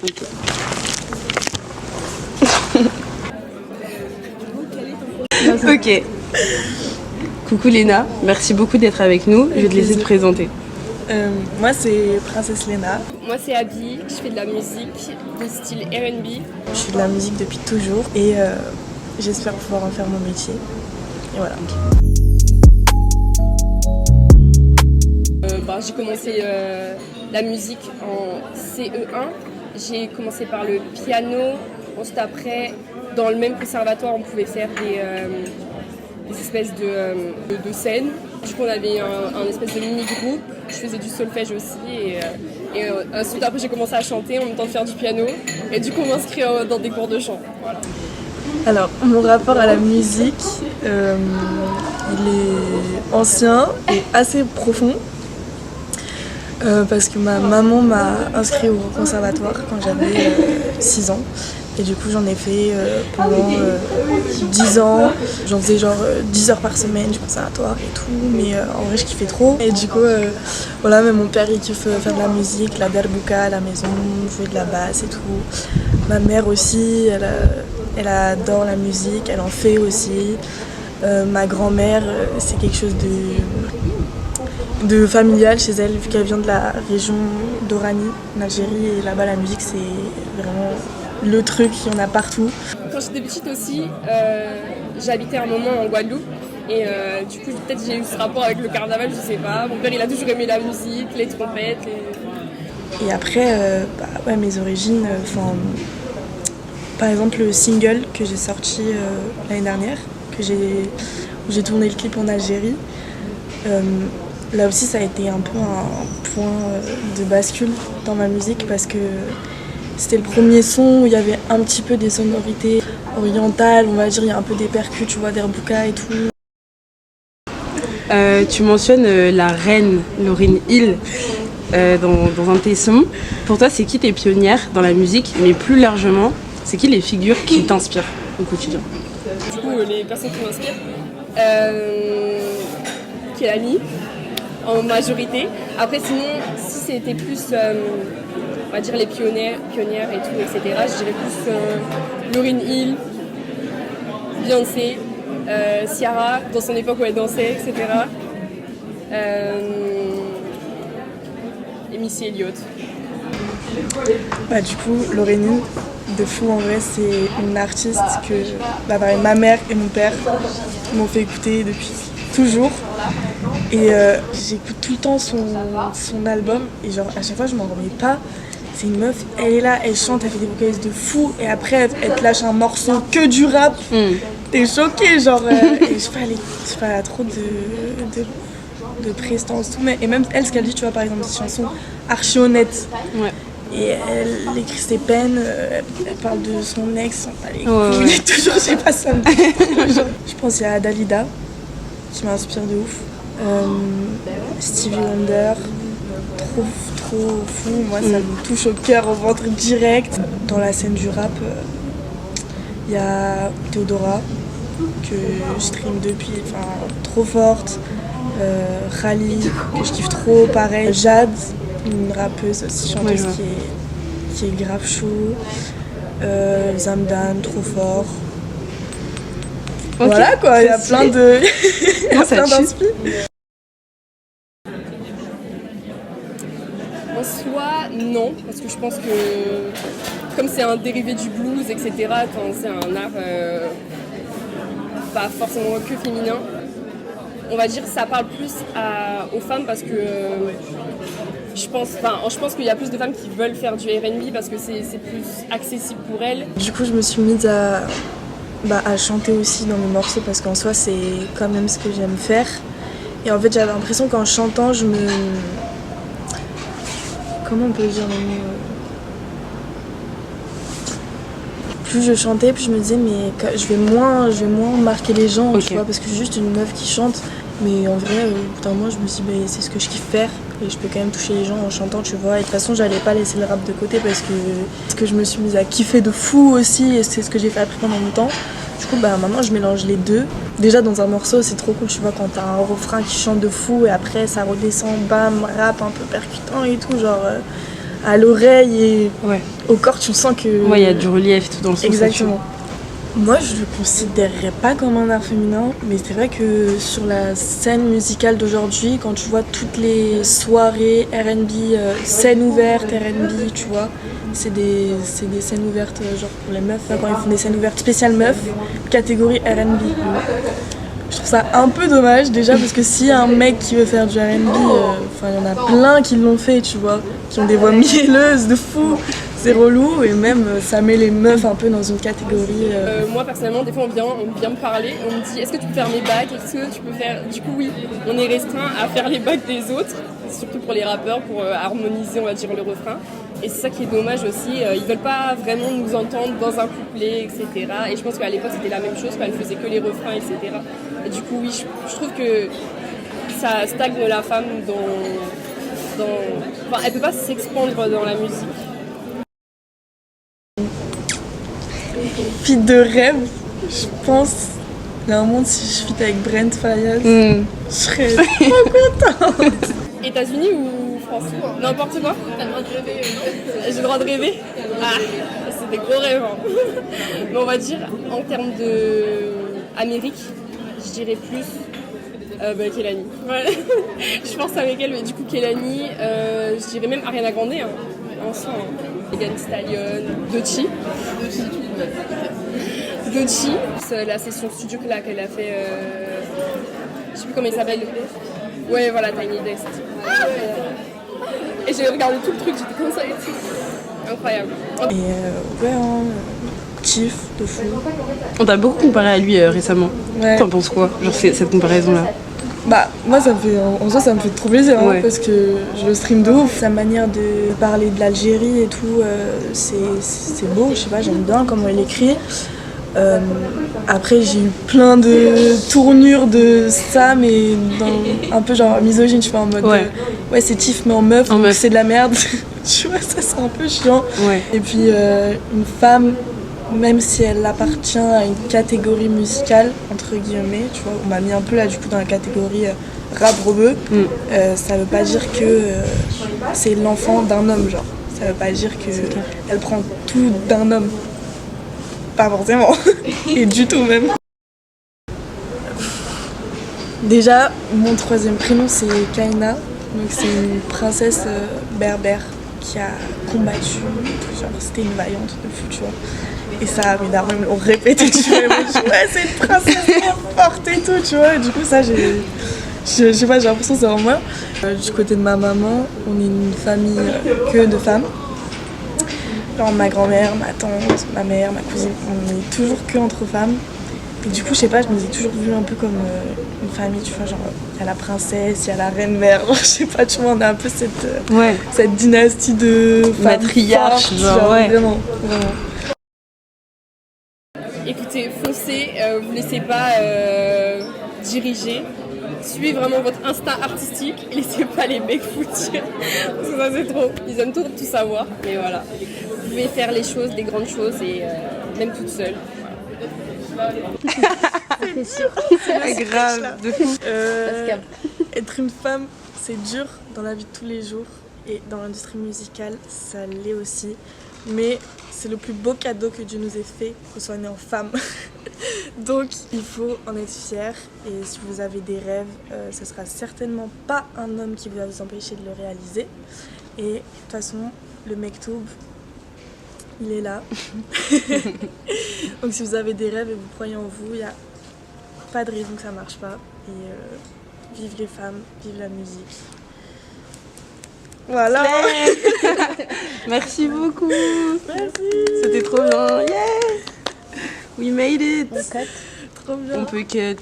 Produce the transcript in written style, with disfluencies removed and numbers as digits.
Ok. Ok. Coucou Léna, merci beaucoup d'être avec nous. Je vais te laisser te présenter. Moi c'est Princesse Léna. Moi c'est Abby, je fais de la musique de style R&B. Je fais de la musique depuis toujours et j'espère pouvoir en faire mon métier. Et voilà. J'ai commencé la musique en CE1. J'ai commencé par le piano. Ensuite après, dans le même conservatoire, on pouvait faire des espèces de scènes. Du coup on avait un espèce de mini-groupe. Je faisais du solfège aussi et ensuite après j'ai commencé à chanter en même temps de faire du piano. Et du coup on m'inscrit dans des cours de chant. Voilà. Alors mon rapport à la musique, il est ancien et assez profond. Parce que ma maman m'a inscrit au conservatoire quand j'avais 6 ans. Et du coup j'en ai fait pendant 10 ans. J'en faisais genre 10 heures par semaine du conservatoire et tout. Mais en vrai je kiffais trop. Et du coup voilà, mais mon père il kiffe faire de la musique, la derbuka à la maison, jouer de la basse et tout. Ma mère aussi, elle adore la musique, elle en fait aussi. Ma grand-mère, c'est quelque chose de familial chez elle, vu qu'elle vient de la région d'Oranie, en Algérie, et là-bas la musique c'est vraiment le truc, il y en a partout. Quand j'étais petite aussi, j'habitais un moment en Guadeloupe et du coup peut-être j'ai eu ce rapport avec le carnaval, je sais pas. Mon père il a toujours aimé la musique, les trompettes. Et après, ouais, mes origines, par exemple le single que j'ai sorti l'année dernière, où j'ai tourné le clip en Algérie. Là aussi ça a été un peu un point de bascule dans ma musique parce que c'était le premier son où il y avait un petit peu des sonorités orientales, on va dire, il y a un peu des percus, tu vois, d'Herbuka et tout. Tu mentionnes la reine Lauryn Hill dans un de tes sons. Pour toi, c'est qui tes pionnières dans la musique, mais plus largement, c'est qui les figures qui t'inspirent au quotidien? Du coup, les personnes qui m'inspirent, Kelani, en majorité. Après, sinon, si c'était plus, on va dire, les pionnières et tout, etc., je dirais plus Lauryn Hill, Beyoncé, Ciara, dans son époque où elle dansait, etc. Et Missy Elliott. Du coup, Lauryn Hill, de fou en vrai, c'est une artiste que ma mère et mon père m'ont fait écouter depuis toujours. Et j'écoute tout le temps son album et genre à chaque fois je m'en remets pas. C'est une meuf, elle est là, elle chante, elle fait des vocalises de fou et après elle te lâche un morceau que du rap. T'es choquée genre et je sais pas, elle a trop de prestance tout. Et même elle, ce qu'elle dit, tu vois, par exemple des chansons archi honnêtes. Ouais. Et elle écrit ses peines, elle parle de son ex, elle est toujours, je sais pas, ça me dit. Je pense qu'il y a Dalida qui m'inspire de ouf. Stevie Wonder, trop fou, moi ça me touche au cœur, au ventre direct. Dans la scène du rap, il y a Théodora que je stream depuis, trop forte. Khali que je kiffe trop, pareil. Jade, une rappeuse aussi, chanteuse qui est grave chaud. Zamdan, trop fort. Okay. Voilà quoi, il y a plein de. Il y a plein d'inspi. En soi, non, parce que je pense que comme c'est un dérivé du blues, etc., c'est un art pas forcément que féminin, on va dire que ça parle plus aux femmes parce que je pense qu'il y a plus de femmes qui veulent faire du R&B parce que c'est plus accessible pour elles. Du coup, je me suis mise à chanter aussi dans mes morceaux parce qu'en soi c'est quand même ce que j'aime faire et en fait j'avais l'impression qu'en chantant comment on peut dire le mot, plus je chantais plus je me disais mais je vais moins marquer les gens, tu vois, parce que je suis juste une meuf qui chante, mais en vrai au bout d'un moment je me suis dit c'est ce que je kiffe faire et je peux quand même toucher les gens en chantant, tu vois, et de toute façon j'allais pas laisser le rap de côté parce que je me suis mise à kiffer de fou aussi et c'est ce que j'ai fait après pendant longtemps. Du coup maintenant je mélange les deux. Déjà dans un morceau c'est trop cool, tu vois, quand t'as un refrain qui chante de fou et après ça redescend, bam, rap un peu percutant et tout, genre à l'oreille et Ouais. au corps, tu sens que... Ouais, il y a du relief tout dans le son. Exactement. Moi, je le considérerais pas comme un art féminin, mais c'est vrai que sur la scène musicale d'aujourd'hui, quand tu vois toutes les soirées R&B, scènes ouvertes R&B, tu vois, c'est des scènes ouvertes genre pour les meufs, quand ils font des scènes ouvertes spéciales meufs, catégorie R&B. Je trouve ça un peu dommage déjà parce que s'il y a un mec qui veut faire du R&B, il y en a plein qui l'ont fait, tu vois, qui ont des voix mielleuses de fou. C'est relou et même ça met les meufs un peu dans une catégorie. Moi personnellement, des fois on vient me parler, on me dit est-ce que tu peux faire mes bacs, est-ce que tu peux faire. Du coup, oui, on est restreint à faire les bacs des autres, surtout pour les rappeurs, pour harmoniser, on va dire, le refrain. Et c'est ça qui est dommage aussi, ils veulent pas vraiment nous entendre dans un couplet, etc. Et je pense qu'à l'époque c'était la même chose, elle faisait que les refrains, etc. Et du coup, oui, je trouve que ça stagne la femme dans... Enfin, elle peut pas s'expandre dans la musique. Fille de rêve, je pense. Il y a un monde, si je fit avec Brent Faiyaz, je serais trop contente. États-Unis ou France? N'importe quoi. T'as le droit de rêver. J'ai le droit de rêver? Ah, c'est des gros rêves. Hein. Mais on va dire, en termes d'Amérique, je dirais plus Kehlani. Ouais. Je pense avec elle, mais du coup Kehlani, je dirais même Ariana Grande. Hein. En soi, hein. Megan Thee Stallion, Doechii, c'est la session studio qu'elle a fait, je sais plus comment il s'appelle. Ouais, voilà, Tiny Desk. Et j'ai regardé tout le truc, j'étais comme ça et tout. Incroyable. Et ouais, hein, kiff de fou. On t'a beaucoup comparé à lui récemment. Ouais. T'en penses quoi? Genre cette comparaison-là? Bah, moi, en soi, ça me fait trop plaisir, hein, Ouais. parce que je le stream de ouf. Sa manière de parler de l'Algérie et tout, c'est beau, je sais pas, j'aime bien comment il écrit. Après, j'ai eu plein de tournures de ça, mais un peu genre misogyne, je sais pas, en mode ouais c'est tif, mais en meuf, donc c'est de la merde. Tu vois, ça c'est un peu chiant. Ouais. Et puis, une femme, même si elle appartient à une catégorie musicale, entre guillemets, tu vois, on m'a mis un peu là du coup dans la catégorie rap rebeu, ça veut pas dire que c'est l'enfant d'un homme, genre. Ça veut pas dire qu'elle prend tout d'un homme. Pas forcément, et du tout même. Déjà, mon troisième prénom c'est Kaina, donc c'est une princesse berbère qui a combattu, genre c'était une vaillante de fou, tu vois. Et ça, mes darons me l'ont répété, tu vois, moi, je dis, ouais c'est une princesse trop forte et tout, tu vois, et du coup ça je sais pas, j'ai l'impression que c'est en moi. Du côté de ma maman, on est une famille que de femmes. Genre ma grand-mère, ma tante, ma mère, ma cousine, on est toujours que entre femmes. Et du coup, je sais pas, je me suis toujours vue un peu comme une famille, tu vois, genre il y a la princesse, il y a la reine-mère, je sais pas, tu vois, on a un peu cette dynastie de femmes matriarche, fortes, genre, ouais. Vraiment. Écoutez, foncez, vous laissez pas diriger. Suivez vraiment votre instinct artistique et laissez pas les mecs vous dire. Parce que ça c'est trop. Ils aiment tout savoir. Mais voilà. Vous pouvez faire les choses, des grandes choses et même toute seule. C'est sûr. Grave, de fou. Être une femme, c'est dur dans la vie de tous les jours. Et dans l'industrie musicale, ça l'est aussi. Mais c'est le plus beau cadeau que Dieu nous ait fait, qu'on soit né en femme. Donc il faut en être fier. Et si vous avez des rêves, ce sera certainement pas un homme qui va vous empêcher de le réaliser. Et de toute façon, le Mektoub, il est là. Donc si vous avez des rêves et vous croyez en vous, il n'y a pas de raison que ça marche pas. Et vive les femmes, vive la musique. Voilà. Merci beaucoup. Merci. C'était trop bien. Yes. We made it. Trop bien. On peut cut.